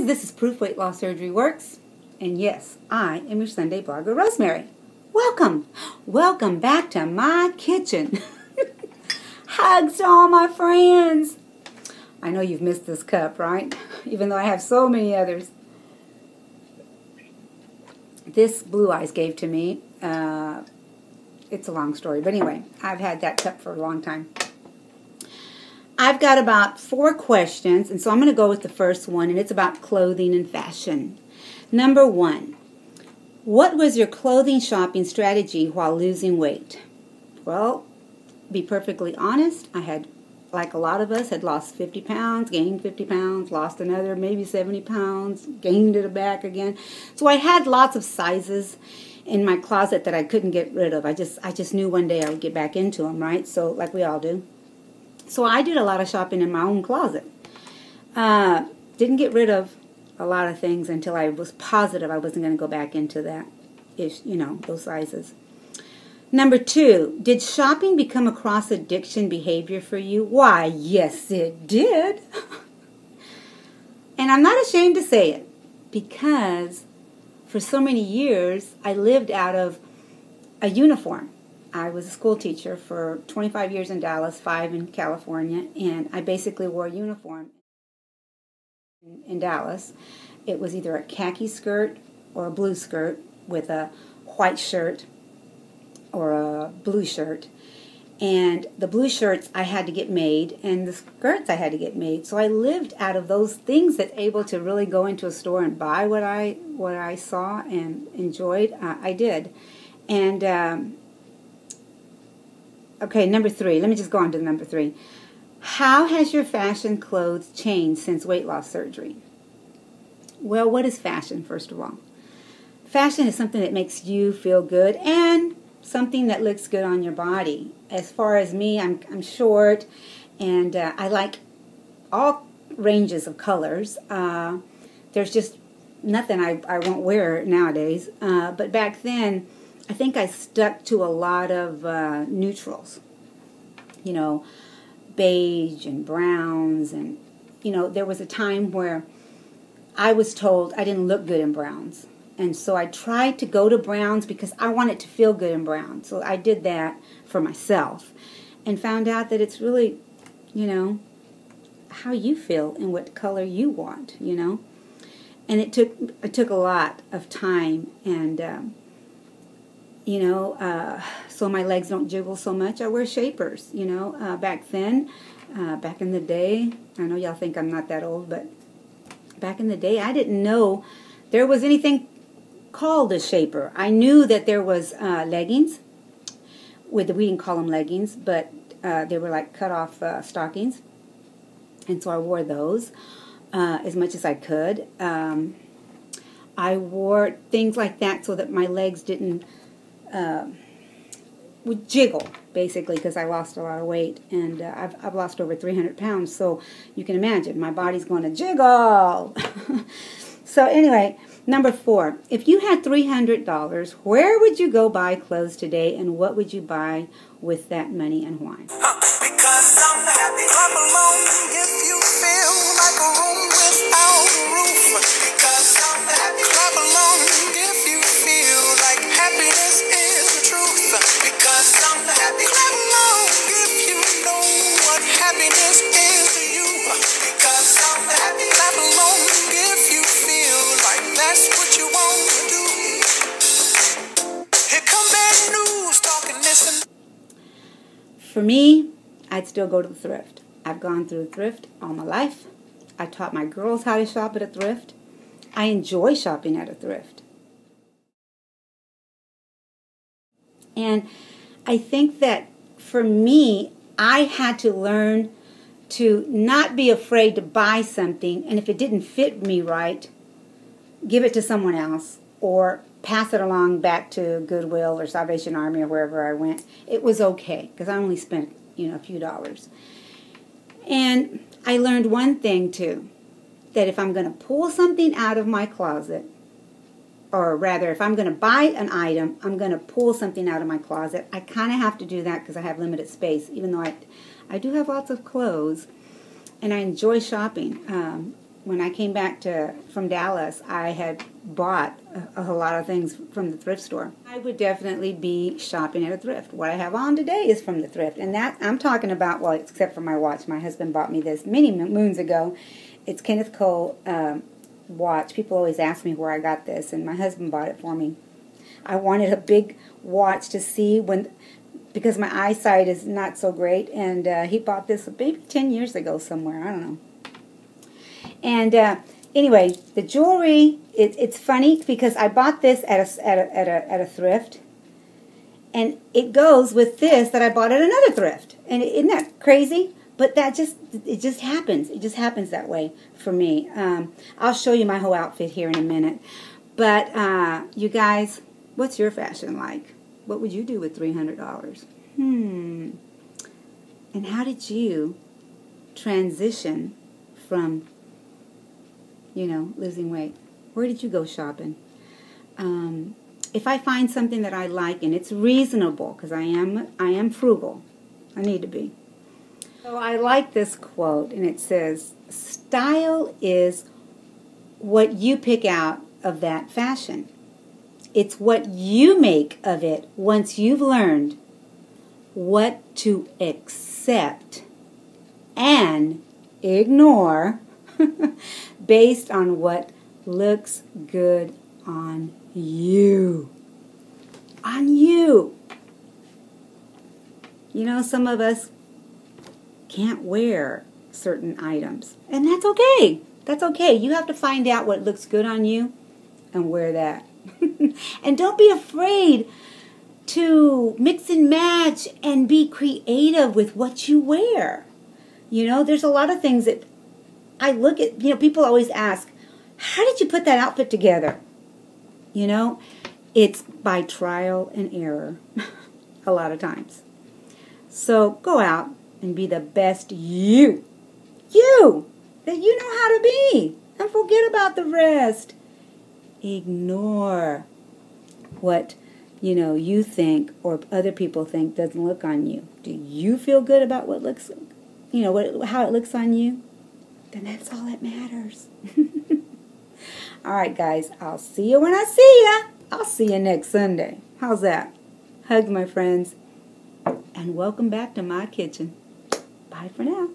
This is Proof Weight Loss Surgery Works. And yes, I am your Sunday blogger, Rosemary. Welcome. Welcome back to my kitchen. Hugs to all my friends. I know you've missed this cup, right? Even though I have so many others. This Blue Eyes gave to me. It's a long story, but anyway, I've had that cup for a long time. I've got about 4 questions, and so I'm going to go with the first one, and it's about clothing and fashion. Number 1, what was your clothing shopping strategy while losing weight? Well, to be perfectly honest, I had, like a lot of us, had lost 50 pounds, gained 50 pounds, lost another maybe 70 pounds, gained it back again. So I had lots of sizes in my closet that I couldn't get rid of. I just knew one day I would get back into them, right? So, like we all do. So I did a lot of shopping in my own closet. Didn't get rid of a lot of things until I was positive I wasn't going to go back into that, those sizes. Number 2, did shopping become a cross-addiction behavior for you? Why, yes, it did. And I'm not ashamed to say it, because for so many years I lived out of a uniform. I was a school teacher for 25 years in Dallas, 5 in California, and I basically wore a uniform in Dallas. It was either a khaki skirt or a blue skirt with a white shirt or a blue shirt. And the blue shirts I had to get made, and the skirts I had to get made. So I lived out of those things that able to really go into a store and buy what I saw and enjoyed. I did. And okay, number 3. Let me just go on to number 3. How has your fashion clothes changed since weight loss surgery? Well, what is fashion, first of all? Fashion is something that makes you feel good and something that looks good on your body. As far as me, I'm short, and I like all ranges of colors. There's just nothing I won't wear nowadays. But back then, I think I stuck to a lot of neutrals, beige and browns, and, there was a time where I was told I didn't look good in browns. And so I tried to go to browns because I wanted to feel good in brown. So I did that for myself and found out that it's really, how you feel and what color you want, And it took a lot of time, and so my legs don't jiggle so much. I wear shapers, back then, back in the day. I know y'all think I'm not that old, but back in the day, I didn't know there was anything called a shaper. I knew that there was leggings. We didn't call them leggings, but they were like cut off stockings. And so I wore those as much as I could. I wore things like that so that my legs didn't would jiggle, basically, because I lost a lot of weight, and I've lost over 300 pounds, so you can imagine my body's going to jiggle. So anyway, number 4, if you had $300, where would you go buy clothes today, and what would you buy with that money, and why? Because I'm happy, clap along if you feel like a room without a roof. Because I'm happy, clap along if you feel like happiness is the truth. Because I'm happy, clap along if you know what happiness is to you. Because I'm happy, clap along if you feel like that's what you want to do. Here come bad news talking this and for me, I'd still go to the thrift. I've gone through thrift all my life. I taught my girls how to shop at a thrift. I enjoy shopping at a thrift. And I think that for me, I had to learn to not be afraid to buy something, and if it didn't fit me right, give it to someone else or pass it along back to Goodwill or Salvation Army or wherever I went. It was okay because I only spent, a few dollars. And I learned one thing too, that if I'm going to pull something out of my closet, or rather if I'm going to buy an item, I'm going to pull something out of my closet. I kind of have to do that because I have limited space, even though I do have lots of clothes and I enjoy shopping. when I came back from Dallas, I had bought a lot of things from the thrift store. I would definitely be shopping at a thrift. What I have on today is from the thrift, and that I'm talking about, well, except for my watch. My husband bought me this many moons ago. It's Kenneth Cole watch. People always ask me where I got this, and my husband bought it for me. I wanted a big watch to see because my eyesight is not so great, and he bought this maybe 10 years ago somewhere. I don't know. And anyway, the jewelry, it's funny because I bought this at a thrift, and it goes with this that I bought at another thrift. And isn't that crazy? But it just happens. It just happens that way for me. I'll show you my whole outfit here in a minute. But you guys, what's your fashion like? What would you do with $300? And how did you transition from, losing weight? Where did you go shopping? If I find something that I like and it's reasonable, because I am frugal, I need to be. So I like this quote, and it says, "Style is what you pick out of that fashion. It's what you make of it once you've learned what to accept and ignore based on what looks good on you." On you. Some of us can't wear certain items, and that's okay. That's okay. You have to find out what looks good on you and wear that. And don't be afraid to mix and match and be creative with what you wear. There's a lot of things that I look at. People always ask, how did you put that outfit together? It's by trial and error a lot of times. So go out and be the best you that you know how to be, and forget about the rest. Ignore what you think or other people think doesn't look on you. Do you feel good about what looks, how it looks on you? Then that's all that matters. All right, guys, I'll see you when I see ya. I'll see you next Sunday. How's that? Hugs, my friends, and welcome back to my kitchen. Bye for now.